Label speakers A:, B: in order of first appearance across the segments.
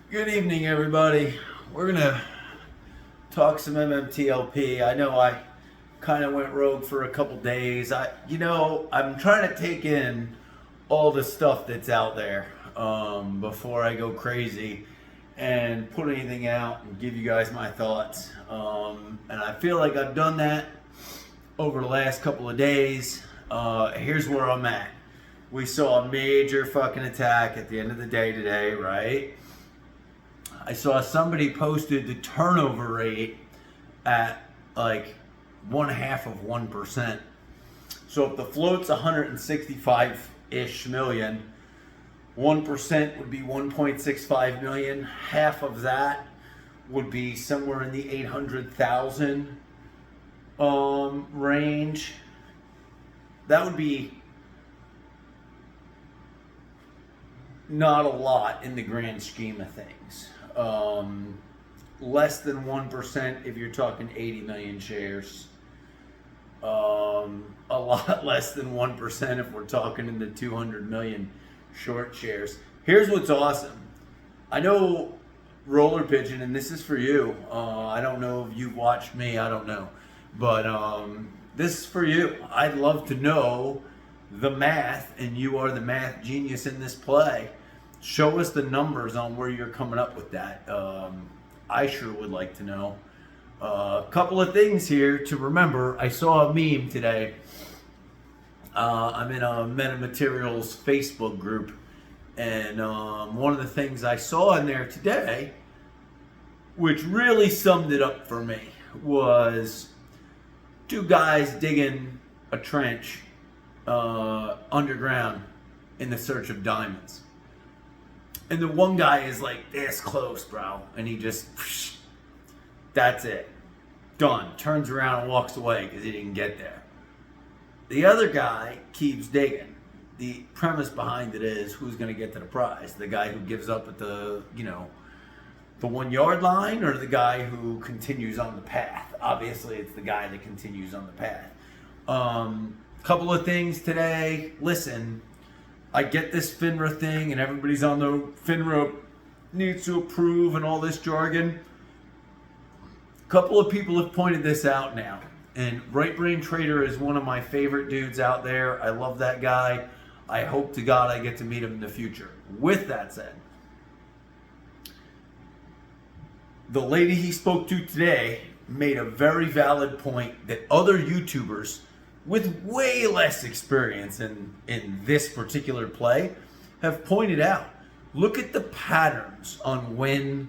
A: Good evening, everybody. We're gonna talk some MMTLP. I know I kind of went rogue for a couple days. I'm trying to take in all the stuff that's out there before I go crazy and put anything out and give you guys my thoughts. And I feel like I've done that over the last couple of days. Here's where I'm at. We saw a major fucking attack at the end of the day today, right? I saw somebody posted the turnover rate at like 0.5%. So if the float's 165-ish million, 1% would be 1.65 million. Half of that would be somewhere in the 800,000 range. That would be not a lot in the grand scheme of things. Less than 1% if you're talking 80 million shares. A lot less than 1% if we're talking in the 200 million short shares. Here's what's awesome. I know Roller Pigeon, and this is for you. I don't know if you've watched me, I don't know. But this is for you. I'd love to know the math, and you are the math genius in this play. Show us the numbers on where you're coming up with that. I sure would like to know. A couple of things here to remember. I saw a meme today. I'm in a MetaMaterials Facebook group, and one of the things I saw in there today, which really summed it up for me, was two guys digging a trench underground in the search of diamonds. And the one guy is like this close, bro. And he just, that's it. Done. Turns around and walks away because he didn't get there. The other guy keeps digging. The premise behind it is who's going to get to the prize? The guy who gives up at the 1 yard line, or the guy who continues on the path? Obviously, it's the guy that continues on the path. Couple of things today. Listen, I get this FINRA thing, and everybody's on the FINRA needs to approve and all this jargon. A couple of people have pointed this out now. And Right Brain Trader is one of my favorite dudes out there. I love that guy. I hope to God I get to meet him in the future. With that said, the lady he spoke to today made a very valid point that other YouTubers with way less experience in this particular play have pointed out. Look at the patterns on when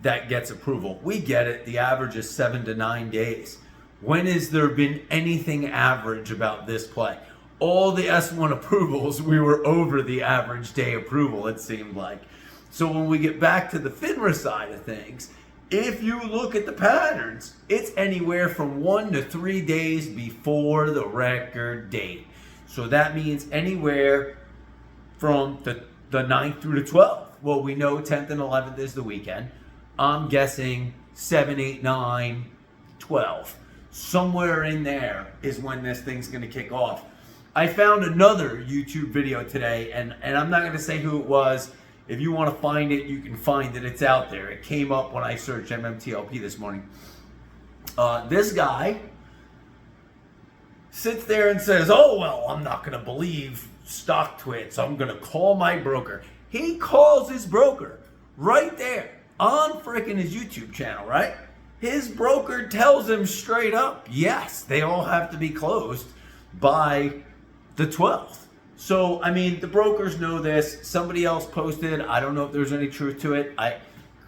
A: that gets approval. We get it. The average is 7 to 9 days. When has there been anything average about this play? All the S1 approvals, we were over the average day approval, it seemed like. So when we get back to the FINRA side of things, if you look at the patterns, it's anywhere from 1 to 3 days before the record date. So that means anywhere from the 9th through the 12th. Well, we know 10th and 11th is the weekend. I'm guessing 7, 8, 9, 12. Somewhere in there is when this thing's going to kick off. I found another YouTube video today, and I'm not going to say who it was. If you want to find it, you can find it. It's out there. It came up when I searched MMTLP this morning. This guy sits there and says, oh, well, I'm not going to believe stock twits. I'm going to call my broker. He calls his broker right there on frickin' his YouTube channel, right? His broker tells him straight up, yes, they all have to be closed by the 12th. So, I mean, the brokers know this. Somebody else posted. I don't know if there's any truth to it.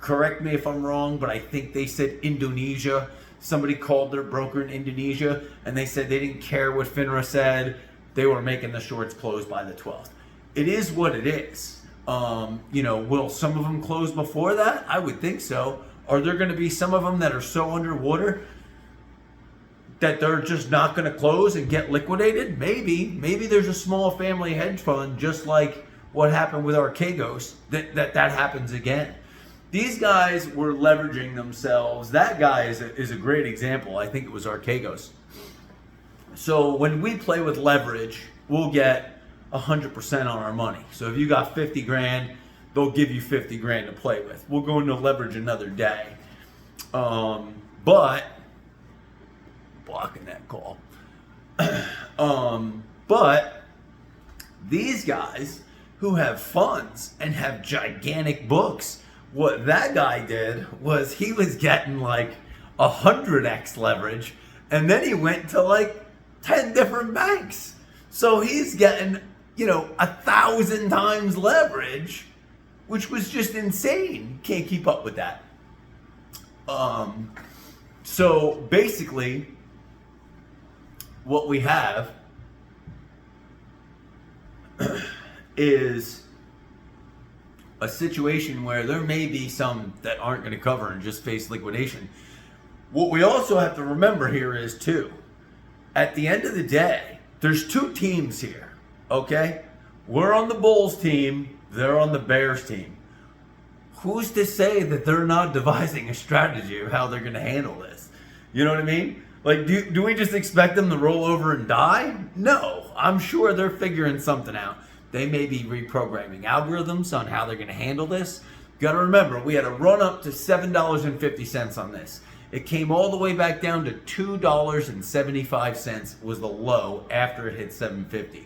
A: Correct me if I'm wrong, but I think they said Indonesia. Somebody called their broker in Indonesia, and they said they didn't care what FINRA said. They were making the shorts close by the 12th. It is what it is. Will some of them close before that? I would think so. Are there going to be some of them that are so underwater that they're just not going to close and get liquidated? Maybe there's a small family hedge fund, just like what happened with Archegos, that happens again. These guys were leveraging themselves. That guy is a great example. I think it was Archegos. So when we play with leverage, we'll get 100% on our money. So if you got 50 grand, they'll give you 50 grand to play with. We'll go into leverage another day. But blocking that call. But these guys who have funds and have gigantic books, what that guy did was he was getting like 100x leverage, and then he went to like 10 different banks. So he's getting, 1,000 times leverage, which was just insane. Can't keep up with that. So basically, what we have is a situation where there may be some that aren't going to cover and just face liquidation. What we also have to remember here is too, at the end of the day, there's two teams here, okay? We're on the Bulls team, they're on the Bears team. Who's to say that they're not devising a strategy of how they're going to handle this? You know what I mean? Like, do we just expect them to roll over and die? No, I'm sure they're figuring something out. They may be reprogramming algorithms on how they're going to handle this. Got to remember, we had a run up to $7.50 on this. It came all the way back down to $2.75 was the low after it hit $7.50.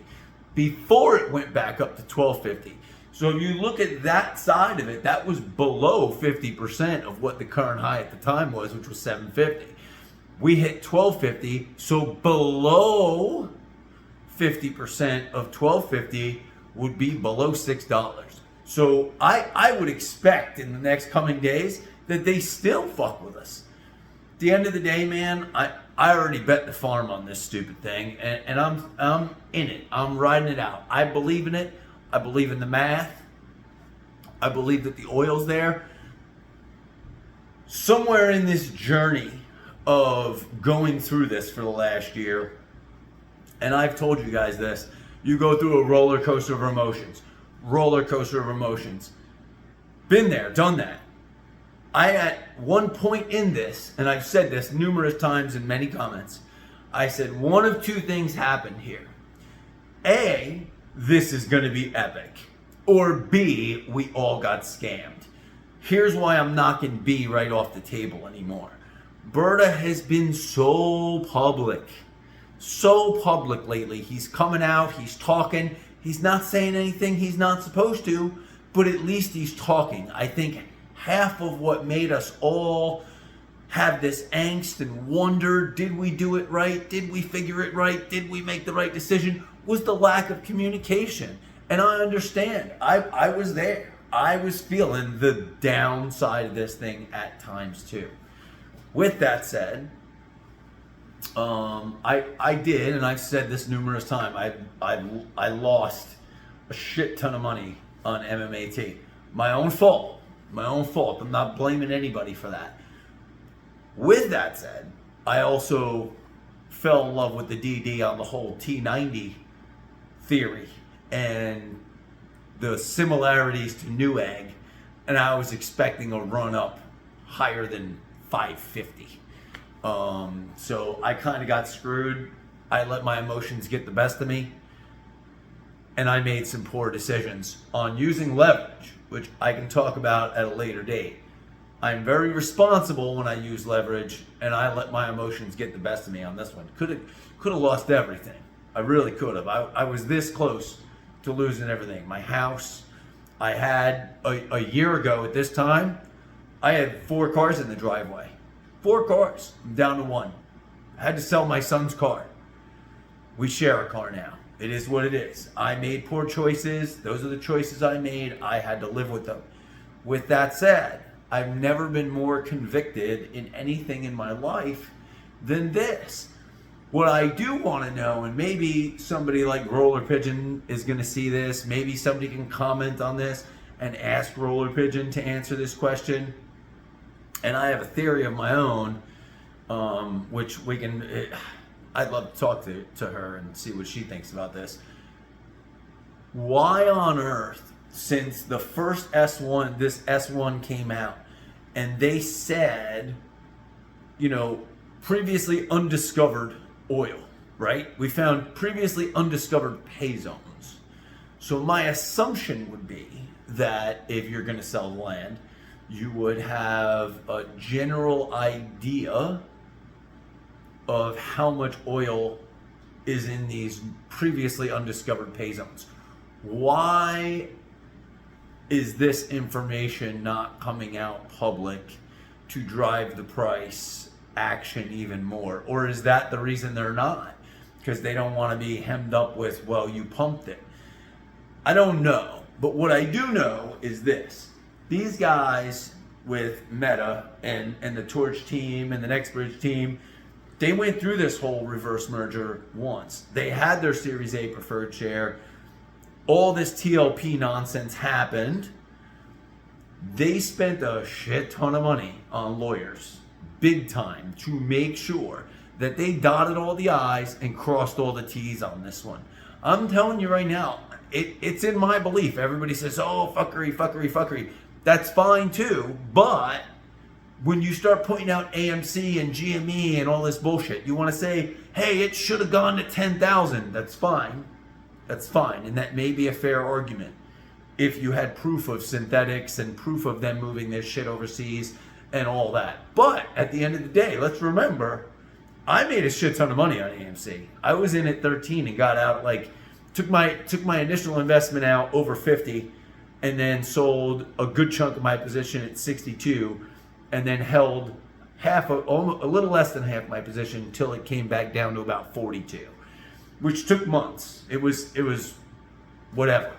A: Before it went back up to $12.50. So if you look at that side of it, that was below 50% of what the current high at the time was, which was $7.50. We hit $12.50, so below 50% of $12.50 would be below $6. So I would expect in the next coming days that they still fuck with us. At the end of the day, man, I already bet the farm on this stupid thing, and I'm in it. I'm riding it out. I believe in it. I believe in the math. I believe that the oil's there. Somewhere in this journey of going through this for the last year, and I've told you guys this, you go through a roller coaster of emotions. Roller coaster of emotions. Been there, done that. I, at one point in this, and I've said this numerous times in many comments, I said one of two things happened here. A, this is going to be epic. Or B, we all got scammed. Here's why I'm knocking B right off the table anymore. Berta has been so public lately. He's coming out, he's talking, he's not saying anything he's not supposed to, but at least he's talking. I think half of what made us all have this angst and wonder, did we do it right? Did we figure it right? Did we make the right decision? Was the lack of communication. And I understand. I was there. I was feeling the downside of this thing at times too. With that said, I did, and I've said this numerous times, I lost a shit ton of money on MMAT. My own fault. I'm not blaming anybody for that. With that said, I also fell in love with the DD on the whole T90 theory and the similarities to Newegg, and I was expecting a run up higher than 550. So I kind of got screwed. I let my emotions get the best of me, and I made some poor decisions on using leverage, which I can talk about at a later date. I'm very responsible when I use leverage, and I let my emotions get the best of me on this one. Could have lost everything. I really could have. I was this close to losing everything. My house, I had a year ago at this time, I had 4 cars in the driveway. 4 cars. I'm down to 1. I had to sell my son's car. We share a car now. It is what it is. I made poor choices. Those are the choices I made. I had to live with them. With that said, I've never been more convicted in anything in my life than this. What I do want to know, and maybe somebody like Roller Pigeon is going to see this, maybe somebody can comment on this and ask Roller Pigeon to answer this question. And I have a theory of my own, which we can, I'd love to talk to her and see what she thinks about this. Why on earth, since the first S1, this S1 came out, and they said, previously undiscovered oil, right? We found previously undiscovered pay zones. So my assumption would be that if you're going to sell the land, you would have a general idea of how much oil is in these previously undiscovered pay zones. Why is this information not coming out public to drive the price action even more? Or is that the reason they're not? Because they don't want to be hemmed up with, well, you pumped it. I don't know. But what I do know is this. These guys with Meta and the Torch team and the NextBridge team, they went through this whole reverse merger once. They had their Series A preferred share. All this TLP nonsense happened. They spent a shit ton of money on lawyers, big time, to make sure that they dotted all the I's and crossed all the T's on this one. I'm telling you right now, it's in my belief. Everybody says, oh, fuckery. That's fine too, but when you start pointing out AMC and GME and all this bullshit, you want to say, hey, it should have gone to 10,000. That's fine. And that may be a fair argument if you had proof of synthetics and proof of them moving their shit overseas and all that. But at the end of the day, let's remember, I made a shit ton of money on AMC. I was in at 13 and got out, like, took my initial investment out over 50 and then sold a good chunk of my position at 62 and then held a little less than half my position until it came back down to about 42, which took months. It was whatever.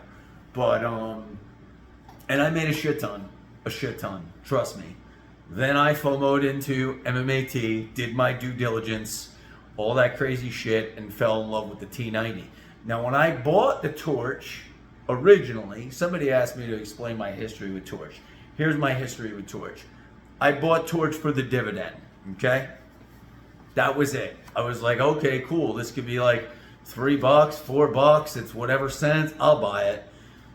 A: But and I made a shit ton, trust me. Then I FOMO'd into MMAT, did my due diligence, all that crazy shit, and fell in love with the T90. Now, when I bought the Torch originally, somebody asked me to explain my history with Torch. Here's my history with Torch. I bought Torch for the dividend, okay? That was it. I was like, okay, cool. This could be like $3, $4. It's whatever cents. I'll buy it.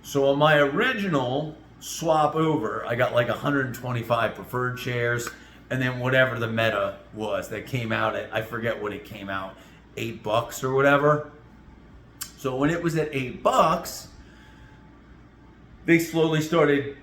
A: So on my original swap over, I got like 125 preferred shares, and then whatever the Meta was that came out at, I forget what it came out, $8 or whatever. So when it was at $8, they slowly started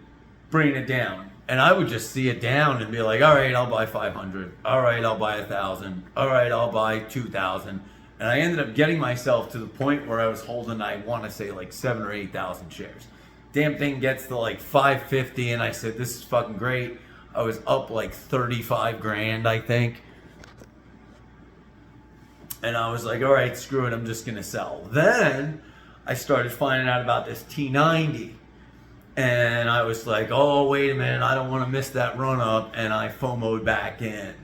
A: bringing it down. And I would just see it down and be like, all right, I'll buy 500. All right, I'll buy 1,000. All right, I'll buy 2,000. And I ended up getting myself to the point where I was holding, I want to say like 7,000 or 8,000 shares. Damn thing gets to like 550 and I said, this is fucking great. I was up like 35 grand, I think. And I was like, all right, screw it, I'm just going to sell. Then I started finding out about this T90. And I was like, oh, wait a minute, I don't want to miss that run up. And I FOMO'd back in.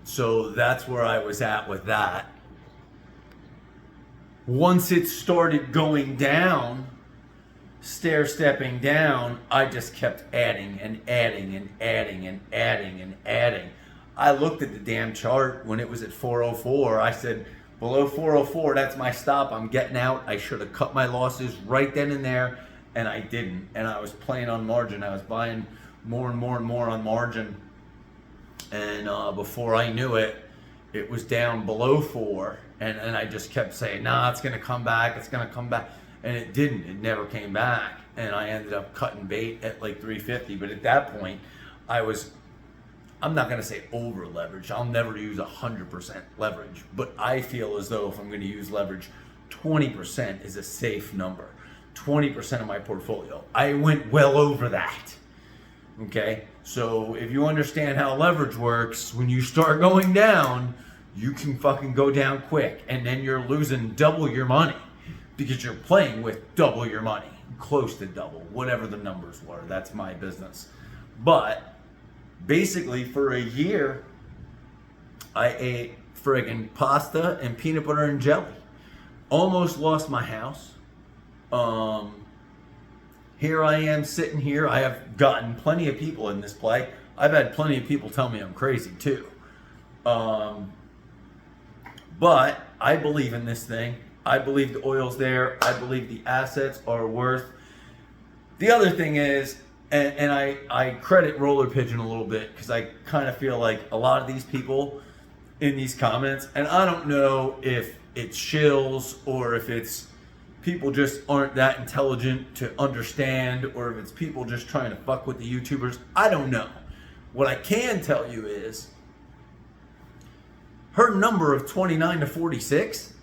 A: So that's where I was at with that. Once it started going down, stair-stepping down, I just kept adding and adding and adding and adding and adding. I looked at the damn chart when it was at 404. I said, below 404, that's my stop. I'm getting out. I should have cut my losses right then and there, and I didn't. And I was playing on margin. I was buying more and more and more on margin. And before I knew it, it was down below 4. And I just kept saying, nah, it's going to come back. It's going to come back. And it didn't. It never came back. And I ended up cutting bait at like 350. But at that point, I'm not going to say over leverage. I'll never use 100% leverage. But I feel as though if I'm going to use leverage, 20% is a safe number. 20% of my portfolio. I went well over that. Okay? So if you understand how leverage works, when you start going down, you can fucking go down quick. And then you're losing double your money because you're playing with double your money. Close to double. Whatever the numbers were. That's my business. But basically, for a year, I ate friggin' pasta and peanut butter and jelly. Almost lost my house. Here I am sitting here. I have gotten plenty of people in this play. I've had plenty of people tell me I'm crazy too. But I believe in this thing. I believe the oil's there. I believe the assets are worth. The other thing is, and I credit Roller Pigeon a little bit because I kind of feel like a lot of these people in these comments, and I don't know if it's shills or if it's people just aren't that intelligent to understand, or if it's people just trying to fuck with the YouTubers. I don't know. What I can tell you is her number of 29 to 46,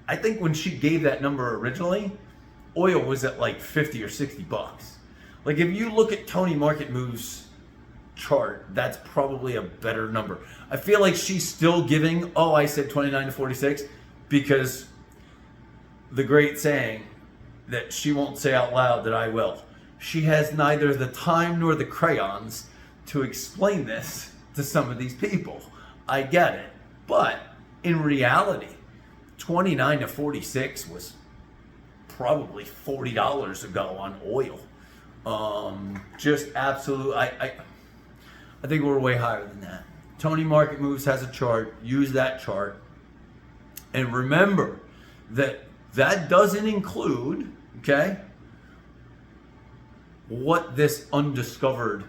A: I think when she gave that number originally, oil was at like 50 or 60 bucks. Like if you look at Tony Market Move's chart, that's probably a better number. I feel like she's still giving, oh, I said 29 to 46 because the great saying that she won't say out loud that I will. She has neither the time nor the crayons to explain this to some of these people. I get it. But in reality, 29 to 46 was probably $40 ago on oil. Just absolute. I think we're way higher than that. Tony Market Moves has a chart. Use that chart. And remember that that doesn't include, okay, what this undiscovered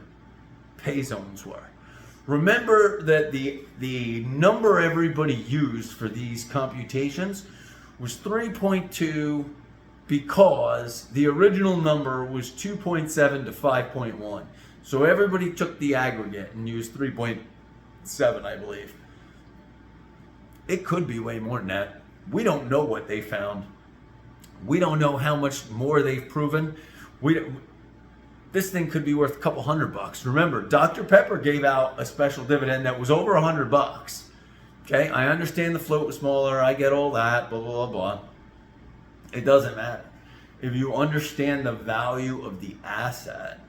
A: pay zones were. Remember that the number everybody used for these computations was 3.2 because the original number was 2.7 to 5.1. So everybody took the aggregate and used 3.7, I believe. It could be way more than that. We don't know what they found. We don't know how much more they've proven. This thing could be worth a couple $100. Remember, Dr. Pepper gave out a special dividend that was over $100. Okay, I understand the float was smaller. I get all that, blah, blah, blah, blah. It doesn't matter. If you understand the value of the asset,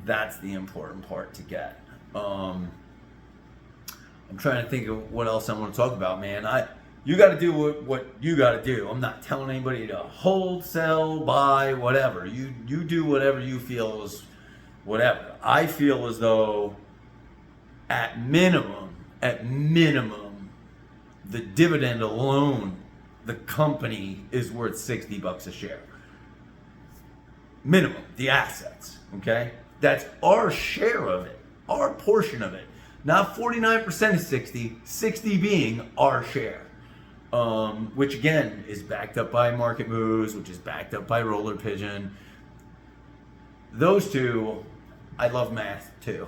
A: that's the important part to get. I'm trying to think of what else I want to talk about, man. You got to do what you got to do. I'm not telling anybody to hold, sell, buy, whatever. You do whatever you feel is whatever. I feel as though at minimum, the dividend alone, the company is worth $60 a share. Minimum, the assets, okay? That's our share of it, our portion of it. Not 49% of 60 being our share. Which again is backed up by Market Moves, which is backed up by Roller Pigeon. Those two, I love math too.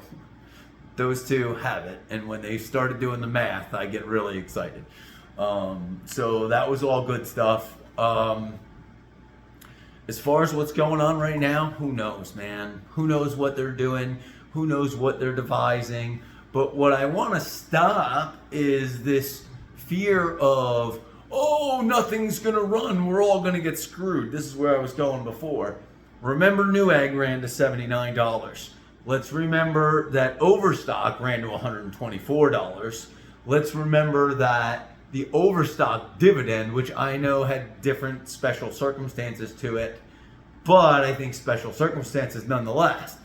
A: Those two have it, and when they started doing the math, I get really excited. So that was all good stuff. As far as what's going on right now, who knows, man? Who knows what they're doing? Who knows what they're devising? But what I want to stop is this fear of, oh, nothing's going to run. We're all going to get screwed. This is where I was going before. Remember Newegg ran to $79. Let's remember that Overstock ran to $124. Let's remember that the Overstock dividend, which I know had different special circumstances to it, but I think special circumstances nonetheless,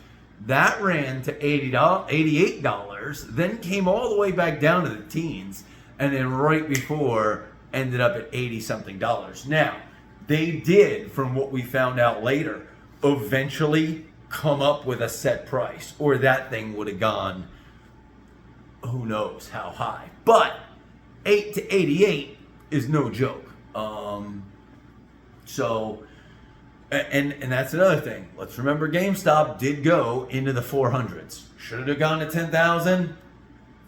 A: that ran to $88, then came all the way back down to the teens, and then right before ended up at 80 something dollars. Now, they did, from what we found out later, eventually come up with a set price, or that thing would have gone who knows how high. But 8 to 88 is no joke. And that's another thing. Let's remember GameStop did go into the 400s. Should it have gone to 10,000?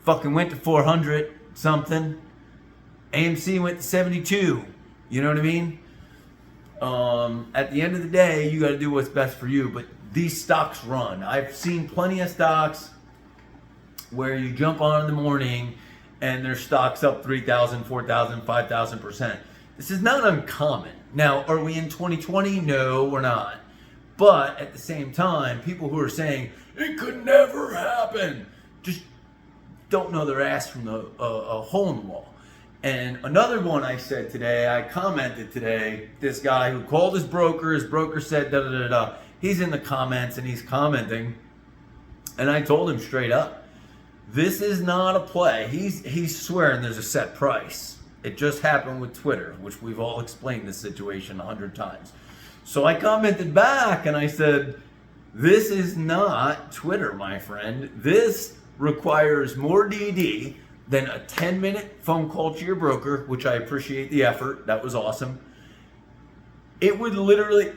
A: Fucking went to 400 something. AMC went to 72. You know what I mean? At the end of the day, you got to do what's best for you. But these stocks run. I've seen plenty of stocks where you jump on in the morning and their stock's up 3,000, 4,000, 5,000%. This is not uncommon. Now, are we in 2020? No, we're not. But at the same time, people who are saying, it could never happen, just don't know their ass from a hole in the wall. And another one I said today, I commented today, this guy who called his broker said da-da-da-da. He's in the comments and he's commenting. And I told him straight up, this is not a play. He's swearing there's a set price. It just happened with Twitter, which we've all explained this situation 100 times. So I commented back and I said, this is not Twitter, my friend. This requires more DD than a 10-minute phone call to your broker, which I appreciate the effort. That was awesome. It would literally,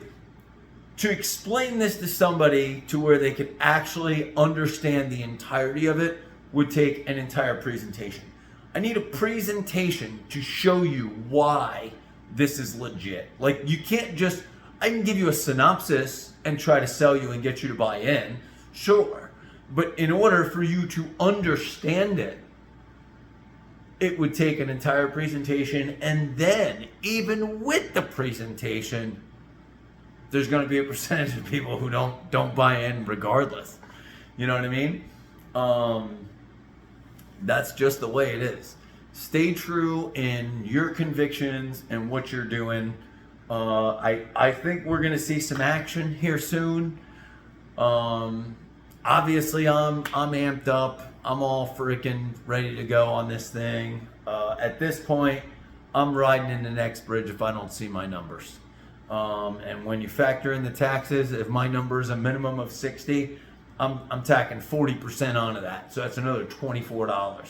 A: to explain this to somebody to where they could actually understand the entirety of it, would take an entire presentation. I need a presentation to show you why this is legit. Like, you can't just, I can give you a synopsis and try to sell you and get you to buy in, sure. But in order for you to understand it, it would take an entire presentation, and then even with the presentation, there's going to be a percentage of people who don't buy in regardless. You know what I mean? That's just the way it is. Stay true in your convictions and what you're doing. I think we're going to see some action here soon. Obviously, I'm amped up. I'm all freaking ready to go on this thing. At this point, I'm riding in the next bridge if I don't see my numbers. And when you factor in the taxes, if my number is a minimum of 60, I'm tacking 40% onto that. So that's another $24.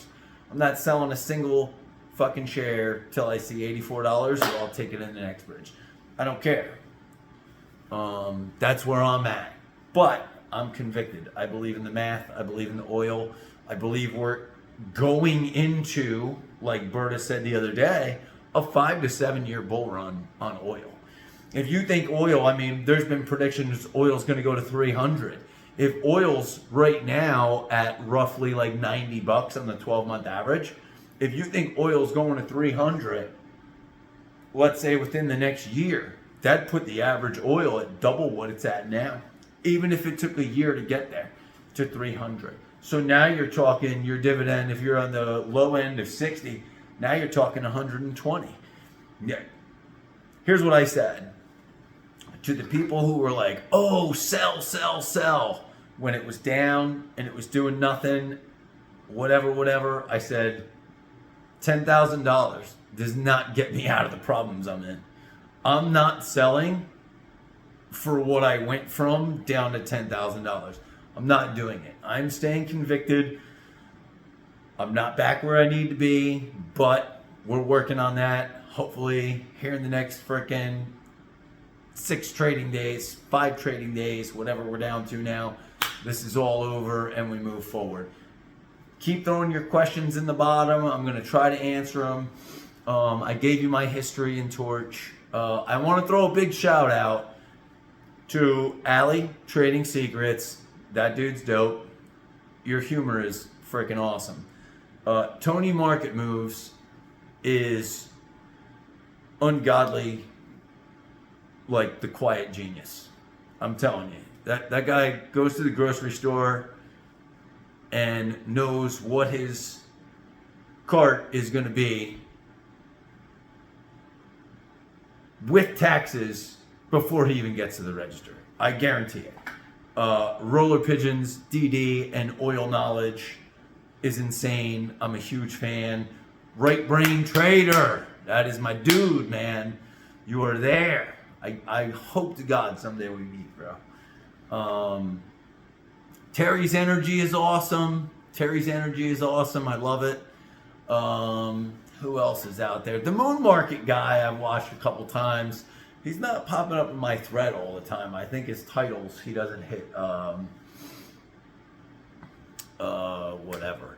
A: I'm not selling a single fucking share till I see $84, or I'll take it in the next bridge. I don't care. That's where I'm at. But I'm convicted. I believe in the math. I believe in the oil. I believe we're going into, like Berta said the other day, a 5 to 7 year bull run on oil. If you think oil, I mean, there's been predictions oil's going to go to 300. If oil's right now at roughly like $90 on the 12-month average, if you think oil's going to 300, let's say within the next year, that'd put the average oil at double what it's at now. Even if it took a year to get there to 300. So now you're talking your dividend, if you're on the low end of 60, now you're talking 120. Yeah. Here's what I said to the people who were like, oh, sell, sell, sell, when it was down and it was doing nothing, whatever. I said, $10,000 does not get me out of the problems I'm in. I'm not selling for what I went from down to $10,000. I'm not doing it. I'm staying convicted. I'm not back where I need to be, but we're working on that. Hopefully here in the next frickin' 6 trading days, 5 trading days, whatever we're down to now, this is all over and we move forward. Keep throwing your questions in the bottom. I'm going to try to answer them. I gave you my history in Torch. I want to throw a big shout out to Ali Trading Secrets. That dude's dope. Your humor is freaking awesome. Tony Market Moves is ungodly, like the quiet genius. I'm telling you. That guy goes to the grocery store and knows what his cart is going to be with taxes before he even gets to the register. I guarantee it. Roller Pigeons, DD, and oil knowledge is insane. I'm a huge fan. Right Brain Trader, that is my dude, man. You are there. I hope to God someday we meet, bro. Terry's Energy is awesome. I love it. Who else is out there? The Moon Market guy I've watched a couple times. He's not popping up in my thread all the time. I think his titles, he doesn't hit, whatever.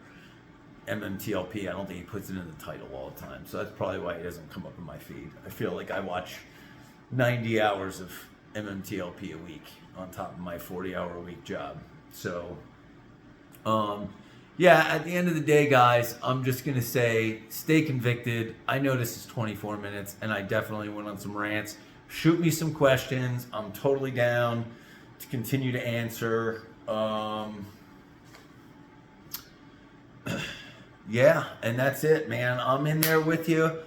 A: MMTLP, I don't think he puts it in the title all the time. So that's probably why he doesn't come up in my feed. I feel like I watch 90 hours of MMTLP a week on top of my 40-hour-a-week job. So, yeah, at the end of the day, guys, I'm just going to say, stay convicted. I know this is 24 minutes, and I definitely went on some rants. Shoot me some questions. I'm totally down to continue to answer. Yeah, and that's it, man. I'm in there with you.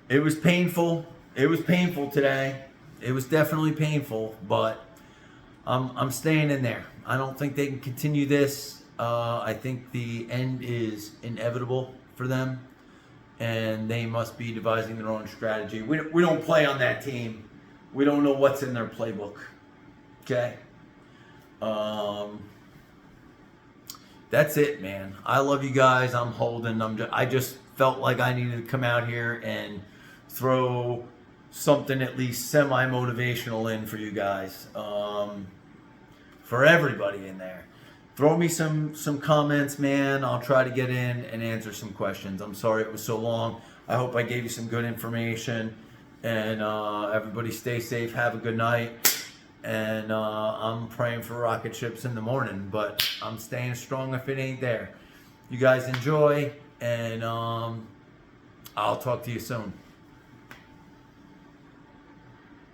A: It was painful. It was painful today. It was definitely painful, but I'm staying in there. I don't think they can continue this. I think the end is inevitable for them, and they must be devising their own strategy. We don't play on that team. We don't know what's in their playbook. Okay? That's it, man. I love you guys. I'm holding. I just felt like I needed to come out here and throw something at least semi-motivational in for you guys, for everybody in there. Throw me some comments, man. I'll try to get in and answer some questions. I'm sorry it was so long. I hope I gave you some good information. And everybody stay safe. Have a good night. And I'm praying for rocket ships in the morning, but I'm staying strong if it ain't there. You guys enjoy, and I'll talk to you soon.